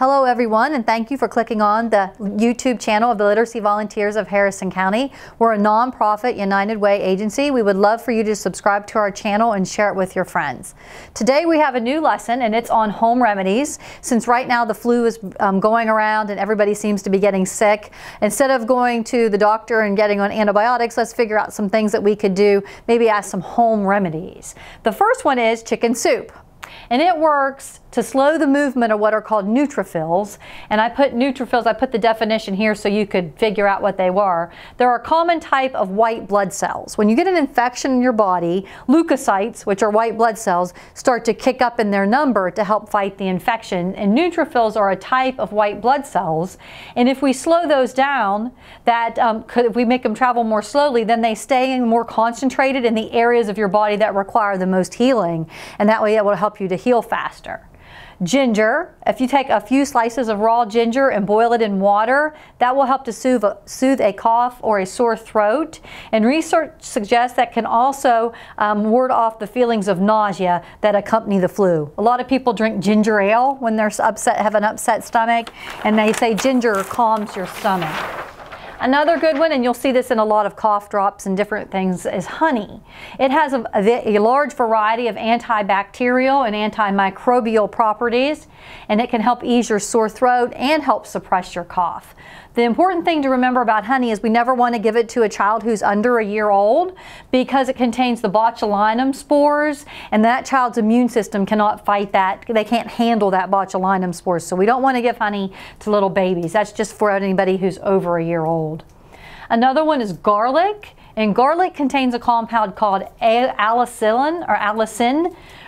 Hello everyone, and thank you for clicking on the YouTube channel of the Literacy Volunteers of Harrison County. We're a nonprofit United Way agency. We would love for you to subscribe to our channel and share it with your friends. Today we have a new lesson and it's on home remedies. Since right now the flu is going around and everybody seems to be getting sick, instead of going to the doctor and getting on antibiotics, let's figure out some things that we could do, maybe as some home remedies. The first one is chicken soup. And it works to slow the movement of what are called neutrophils. And I put neutrophils, I put the definition here so you could figure out what they were. They're a common type of white blood cells. When you get an infection in your body, leukocytes, which are white blood cells, start to kick up in their number to help fight the infection. And neutrophils are a type of white blood cells. And if we slow those down, if we make them travel more slowly, then they stay more concentrated in the areas of your body that require the most healing. And that way it will help you to heal faster. Ginger, if you take a few slices of raw ginger and boil it in water, that will help to soothe a cough or a sore throat. And research suggests that can also ward off the feelings of nausea that accompany the flu. A lot of people drink ginger ale when they're have an upset stomach, and they say ginger calms your stomach. Another good one, and you'll see this in a lot of cough drops and different things, is honey. It has a large variety of antibacterial and antimicrobial properties, and it can help ease your sore throat and help suppress your cough. The important thing to remember about honey is we never want to give it to a child who's under a year old because it contains the botulinum spores, and that child's immune system cannot fight that. They can't handle that botulinum spores. So we don't want to give honey to little babies. That's just for anybody who's over a year old. Another one is garlic, and garlic contains a compound called allicin,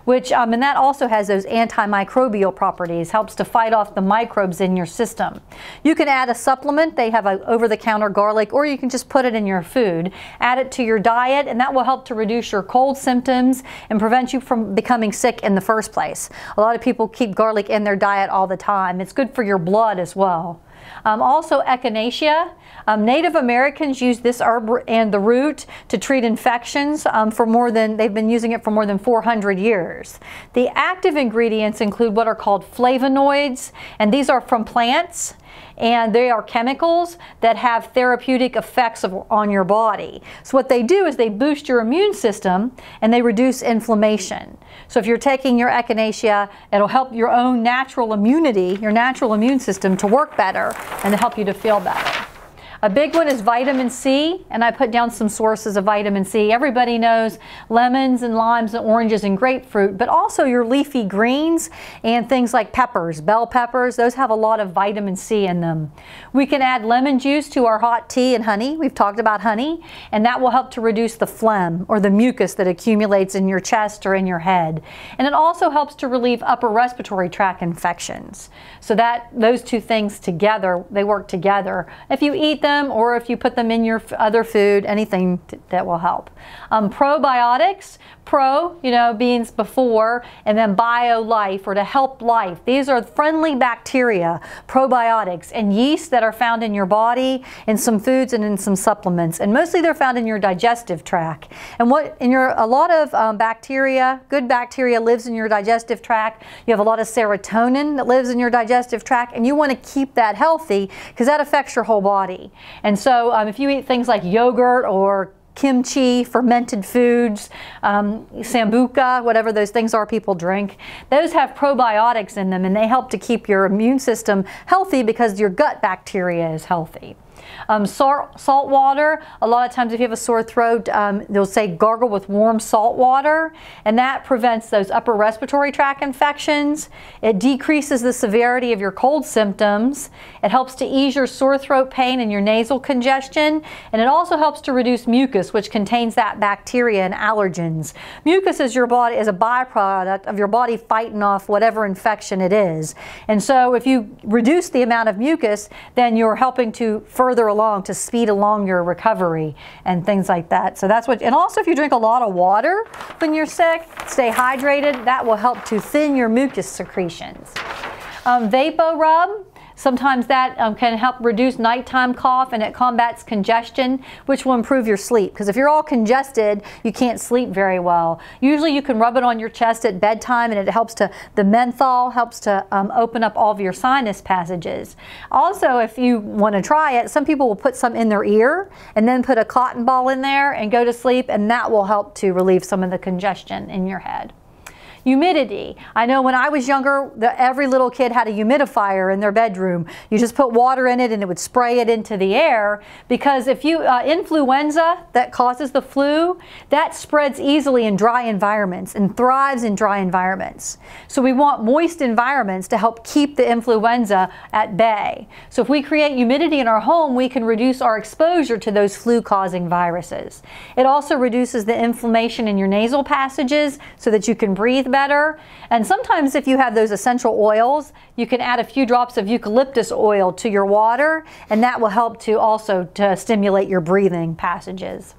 which and that also has those antimicrobial properties, helps to fight off the microbes in your system. You can add a supplement. They have a over-the-counter garlic, or you can just put it in your food. Add it to your diet, and that will help to reduce your cold symptoms and prevent you from becoming sick in the first place. A lot of people keep garlic in their diet all the time. It's good for your blood as well. Also echinacea. Native Americans use this herb and the root to treat infections they've been using it for more than 400 years. The active ingredients include what are called flavonoids, and these are from plants, and they are chemicals that have therapeutic effects on your body. So what they do is they boost your immune system and they reduce inflammation. So if you're taking your echinacea, it'll help your own natural immunity, your natural immune system to work better and to help you to feel better. A big one is vitamin C, and I put down some sources of vitamin C. Everybody knows lemons and limes and oranges and grapefruit, but also your leafy greens and things like peppers, bell peppers, those have a lot of vitamin C in them. We can add lemon juice to our hot tea and honey. We've talked about honey, and that will help to reduce the phlegm or the mucus that accumulates in your chest or in your head. And it also helps to relieve upper respiratory tract infections. So those two things together, they work together. If you eat them or if you put them in your other food, anything that will help. Probiotics, means before, and then bio, life, or to help life. These are friendly bacteria, probiotics, and yeast that are found in your body, in some foods and in some supplements. And mostly they're found in your digestive tract. And a lot of bacteria, good bacteria lives in your digestive tract. You have a lot of serotonin that lives in your digestive tract, and you want to keep that healthy because that affects your whole body. And so if you eat things like yogurt or kimchi, fermented foods, sambuca, whatever those things are people drink, those have probiotics in them, and they help to keep your immune system healthy because your gut bacteria is healthy. Salt water, a lot of times if you have a sore throat, they'll say gargle with warm salt water, and that prevents those upper respiratory tract infections. It decreases the severity of your cold symptoms. It helps to ease your sore throat pain and your nasal congestion, and it also helps to reduce mucus, which contains that bacteria and allergens. Mucus is a byproduct of your body fighting off whatever infection it is. And so if you reduce the amount of mucus, then you're helping to further along, to speed along your recovery and things like that. So that's and also if you drink a lot of water when you're sick, stay hydrated, that will help to thin your mucus secretions. VapoRub, Sometimes that can help reduce nighttime cough, and it combats congestion, which will improve your sleep. Because if you're all congested, you can't sleep very well. Usually you can rub it on your chest at bedtime, and it helps to, the menthol helps to open up all of your sinus passages. Also, if you want to try it, some people will put some in their ear and then put a cotton ball in there and go to sleep, and that will help to relieve some of the congestion in your head. Humidity. I know when I was younger, every little kid had a humidifier in their bedroom. You just put water in it and it would spray it into the air, because if you, influenza that causes the flu, that spreads easily in dry environments and thrives in dry environments. So we want moist environments to help keep the influenza at bay. So if we create humidity in our home, we can reduce our exposure to those flu-causing viruses. It also reduces the inflammation in your nasal passages so that you can breathe better. And sometimes if you have those essential oils, you can add a few drops of eucalyptus oil to your water, and that will help to also to stimulate your breathing passages.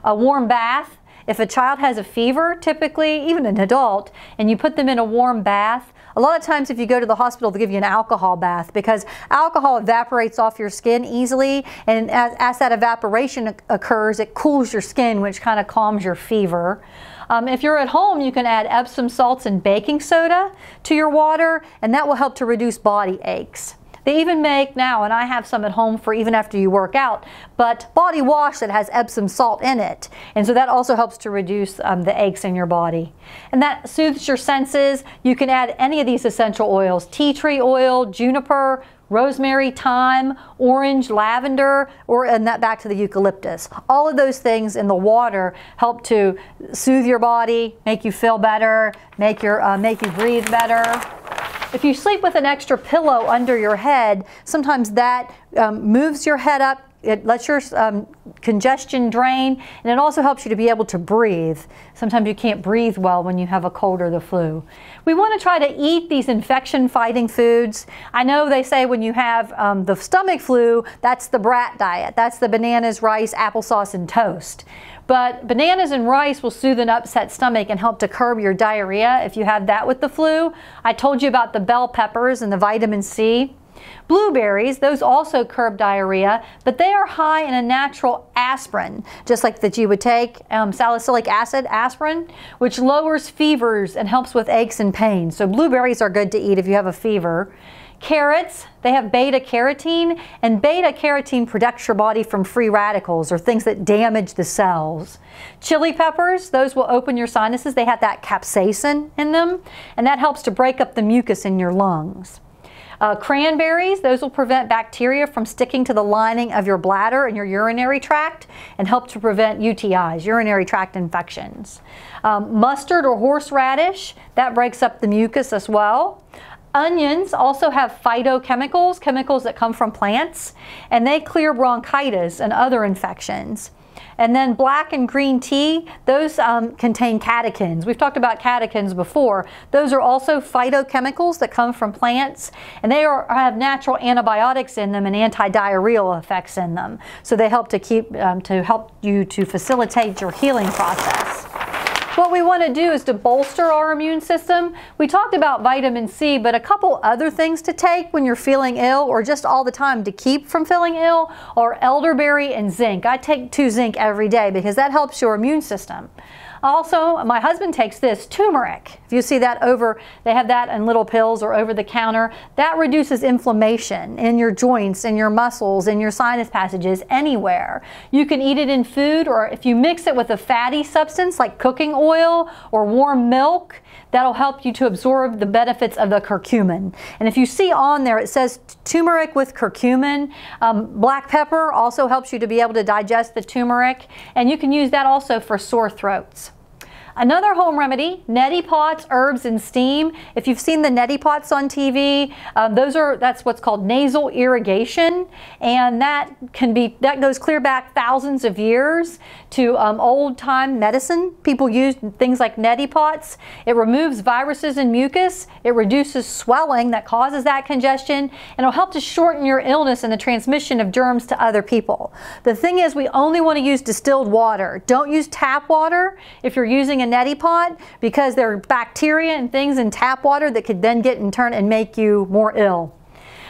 A warm bath. If a child has a fever, typically, even an adult, and you put them in a warm bath, a lot of times if you go to the hospital, they'll give you an alcohol bath, because alcohol evaporates off your skin easily, and as that evaporation occurs, it cools your skin, which kind of calms your fever. If you're at home, you can add Epsom salts and baking soda to your water, and that will help to reduce body aches. They even make now, and I have some at home for even after you work out, but body wash that has Epsom salt in it. And so that also helps to reduce the aches in your body. And that soothes your senses. You can add any of these essential oils: tea tree oil, juniper, rosemary, thyme, orange, lavender, and that back to the eucalyptus. All of those things in the water help to soothe your body, make you feel better, make you breathe better. If you sleep with an extra pillow under your head, sometimes that moves your head up. It lets your congestion drain, and it also helps you to be able to breathe. Sometimes you can't breathe well when you have a cold or the flu. We want to try to eat these infection-fighting foods. I know they say when you have the stomach flu, that's the brat diet. That's the bananas, rice, applesauce, and toast. But bananas and rice will soothe an upset stomach and help to curb your diarrhea if you have that with the flu. I told you about the bell peppers and the vitamin C. Blueberries, those also curb diarrhea, but they are high in a natural aspirin, just like that you would take salicylic acid, aspirin, which lowers fevers and helps with aches and pains. So blueberries are good to eat if you have a fever. Carrots, they have beta-carotene, and beta-carotene protects your body from free radicals or things that damage the cells. Chili peppers, those will open your sinuses. They have that capsaicin in them, and that helps to break up the mucus in your lungs. Cranberries, those will prevent bacteria from sticking to the lining of your bladder and your urinary tract and help to prevent UTIs, urinary tract infections. Mustard or horseradish, that breaks up the mucus as well. Onions also have phytochemicals, chemicals that come from plants, and they clear bronchitis and other infections. And then black and green tea, those contain catechins. We've talked about catechins before. Those are also phytochemicals that come from plants, and they have natural antibiotics in them and anti-diarrheal effects in them. So they help to help you to facilitate your healing process. What we want to do is to bolster our immune system. We talked about vitamin C, but a couple other things to take when you're feeling ill or just all the time to keep from feeling ill are elderberry and zinc. I take 2 zinc every day because that helps your immune system. Also, my husband takes this, turmeric. If you see that they have that in little pills or over the counter. That reduces inflammation in your joints, in your muscles, in your sinus passages, anywhere. You can eat it in food, or if you mix it with a fatty substance like cooking oil or warm milk, that'll help you to absorb the benefits of the curcumin. And if you see on there, it says turmeric with curcumin. Black pepper also helps you to be able to digest the turmeric, and you can use that also for sore throats. Another home remedy, neti-pots, herbs, and steam. If you've seen the neti-pots on TV, that's what's called nasal irrigation, and that goes clear back thousands of years to old-time medicine. People used things like neti-pots. It removes viruses and mucus. It reduces swelling that causes that congestion, and it'll help to shorten your illness and the transmission of germs to other people. The thing is, we only want to use distilled water. Don't use tap water if you're using a neti pot, because there are bacteria and things in tap water that could then get in turn and make you more ill.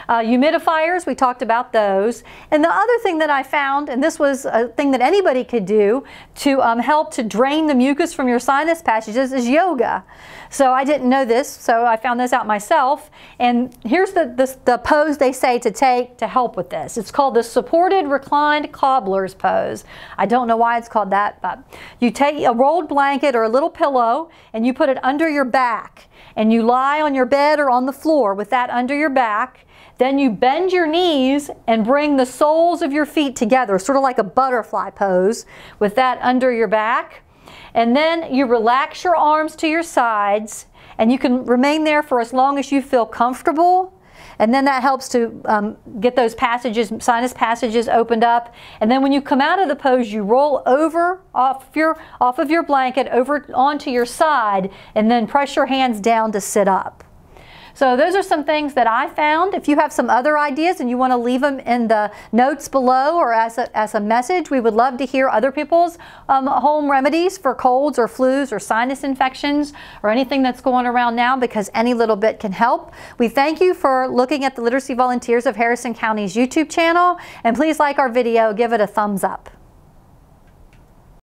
Humidifiers, we talked about those. And the other thing that I found, and this was a thing that anybody could do to help to drain the mucus from your sinus passages, is yoga. So I didn't know this, so I found this out myself. And here's the pose they say to take to help with this. It's called the supported reclined cobbler's pose. I don't know why it's called that, but you take a rolled blanket or a little pillow and you put it under your back. And you lie on your bed or on the floor with that under your back. Then you bend your knees and bring the soles of your feet together, sort of like a butterfly pose with that under your back. And then you relax your arms to your sides, and you can remain there for as long as you feel comfortable. And then that helps to get those passages, sinus passages opened up. And then when you come out of the pose, you roll over off of your blanket over onto your side, and then press your hands down to sit up. So those are some things that I found. If you have some other ideas and you want to leave them in the notes below or as a message, we would love to hear other people's home remedies for colds or flus or sinus infections or anything that's going around now, because any little bit can help. We thank you for looking at the Literacy Volunteers of Harrison County's YouTube channel, and please like our video, give it a thumbs up.